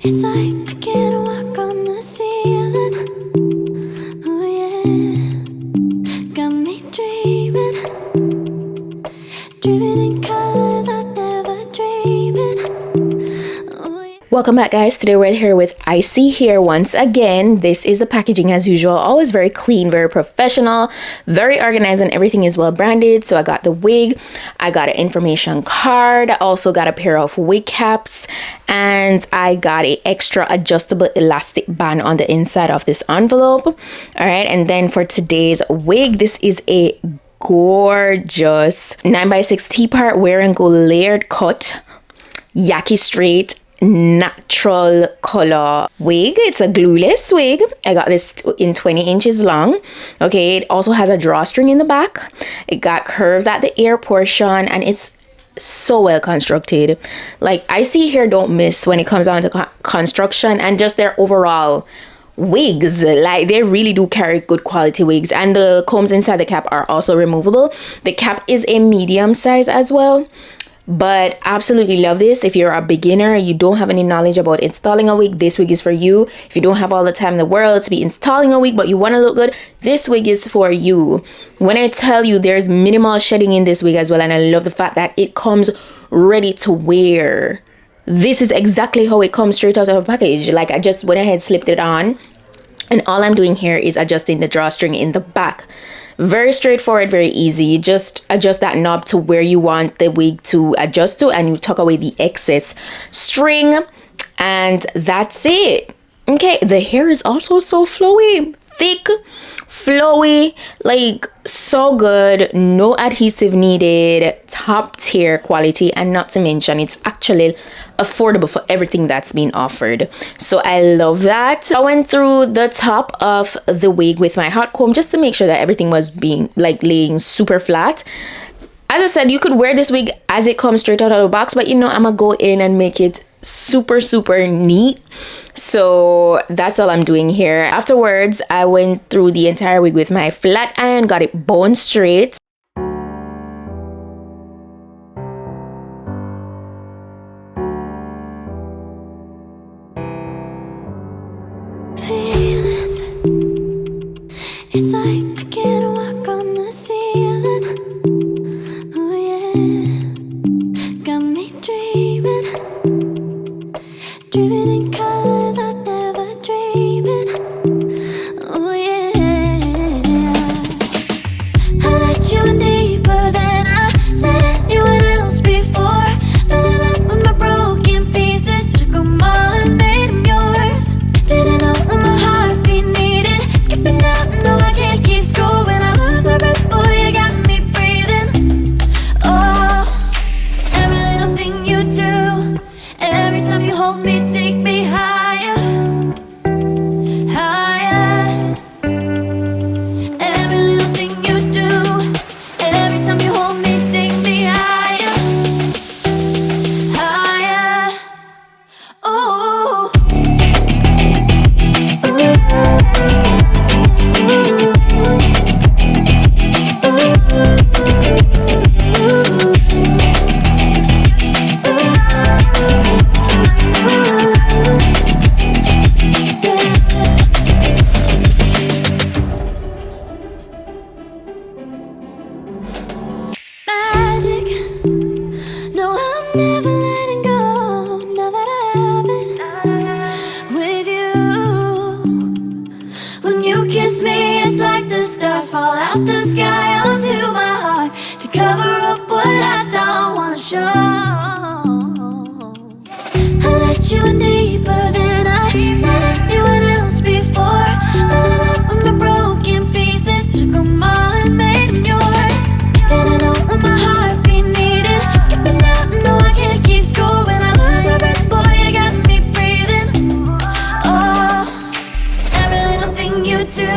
It's like I can't walk on the ceiling. Oh yeah, got me dreaming, dreaming in colors I never dreamed. Oh yeah. Welcome back, guys. Today we're here with ISEE Hair once again. This is the packaging as usual, always very clean, very professional, very organized, and everything is well branded. So I got the wig, I got an information card, I also got a pair of wig caps, and I got an extra adjustable elastic band on the inside of this envelope. All right, and then for today's wig, this is a gorgeous 9x6 Tpart wear and go layered cut Yaki straight natural color wig. It's a glueless wig. I got this in 20 inches long. Okay, it also has a drawstring in the back. It got curves at the ear portion, and it's so well constructed. Like, ISEE Hair don't miss when it comes down to construction and just their overall wigs. Like, they really do carry good quality wigs, and the combs inside the cap are also removable. The cap is a medium size as well, but absolutely love this. If you're a beginner, you don't have any knowledge about installing a wig, this wig is for you. If you don't have all the time in the world to be installing a wig but you want to look good, this wig is for you. When I tell you, there's minimal shedding in this wig as well, and I love the fact that it comes ready to wear. This is exactly how it comes straight out of a package. Like, I just went ahead, slipped it on, and all I'm doing here is adjusting the drawstring in the back. Very straightforward, very easy. You just adjust that knob to where you want the wig to adjust to, and you tuck away the excess string, and that's it. Okay, the hair is also so flowy, thick, flowy, like so good. No adhesive needed, top tier quality, and not to mention it's actually affordable for everything that's being offered. So I love that. I went through the top of the wig with my hot comb just to make sure that everything was being like laying super flat. As I said, you could wear this wig as it comes straight out of the box, but you know, I'm gonna go in and make it super neat. So that's all I'm doing here. Afterwards, I went through the entire wig with my flat iron, got it bone straight. Feelings, it's like I can't walk on the ceiling. Oh yeah, got me dreaming, dreaming in colors I never dreamed. Oh yeah, I let you in deeper than I let anyone else before. Fell in love with my broken pieces, took them all and made them yours. Didn't know what my heartbeat needed, skipping out, no I can't keep score. When I lose my breath, boy, you got me breathing. Oh, every little thing you do, every time you hold me, take me higher, higher. Every little thing you do, every time you hold me, take me higher, higher. Oh, magic. No, I'm never letting go. Now that I have it with you. When you kiss me, it's like the stars fall out the sky onto my heart to cover up what I don't wanna show. I let you in deeper than I let anyone else before. Fell in love with my broken pieces, took them all and made them yours. Didn't know what my heartbeat needed, skipping out, no I can't keep score. When I lose my breath, boy, you got me breathing. Oh, every little thing you do,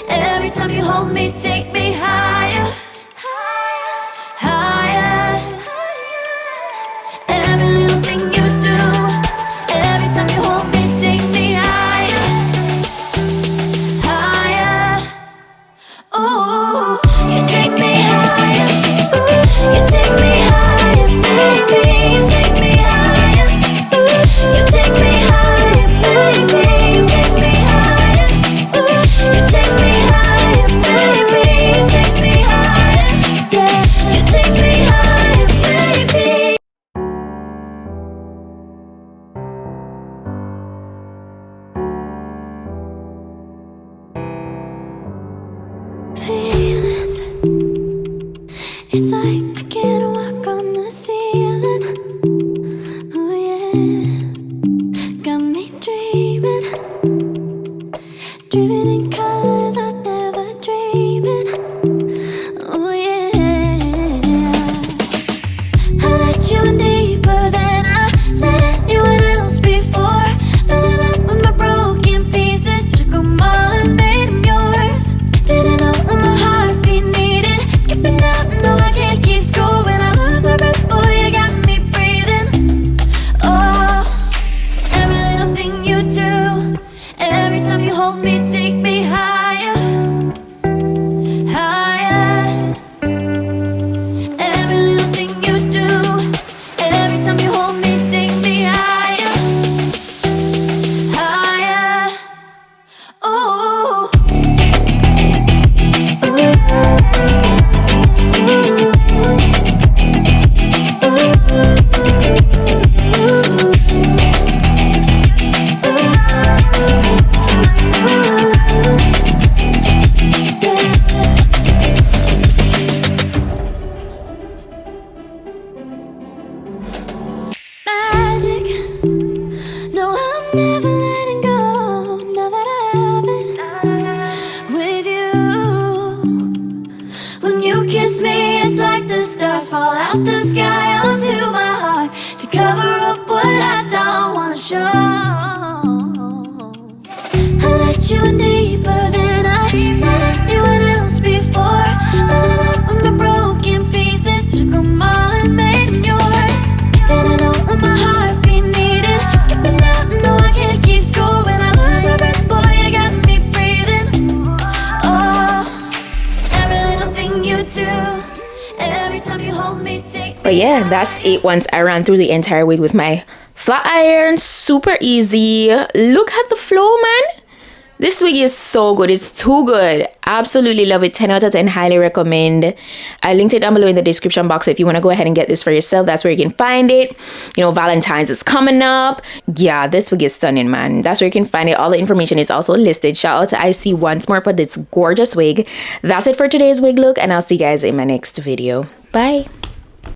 every time you hold me, take me higher, higher. Every little thing you do, every time you hold me, take me higher, higher. Oh, you take me higher, you take me higher, baby, you take me higher, you take me higher. nights. It's like I can't walk on the ceiling. Oh yeah, got me dreaming, dreaming in colors I never dreamed in. Oh yeah, I let you in deeper than I let anyone else before. Fell in love with my broken pieces, took them all and made them yours. Didn't know what my heartbeat needed, skipping out, no I can't keep score. When I lose my breath, boy, you got me breathing. Oh, every little thing you do, every time you hold me, take me higher, higher. Every little thing you do, every time you hold me, take me higher, higher. Oh. Magic. No, I'm never letting go. Now that I have it with you. When you kiss me, it's like the stars fall out the sky onto my heart to cover up what I don't wanna show. I let you in deeper than I let anyone else before. Fell in love with my broken pieces, took them all and made them yours. Didn't know what my heartbeat needed, skipping out, no I can't keep score. When I lose my breath, boy, you got me breathing. Oh, every little thing you do, every time you hold me, take me. But yeah, that's it. Once I ran through the entire wig with my flat iron, super easy. Look at the flow, man. This wig is so good. It's too good. Absolutely love it. 10 out of 10. Highly recommend. I linked it down below in the description box. If you want to go ahead and get this for yourself, that's where you can find it. You know, Valentine's is coming up. Yeah, this wig is stunning, man. That's where you can find it. All the information is also listed. Shout out to ISEE once more for this gorgeous wig. That's it for today's wig look, and I'll see you guys in my next video. Bye.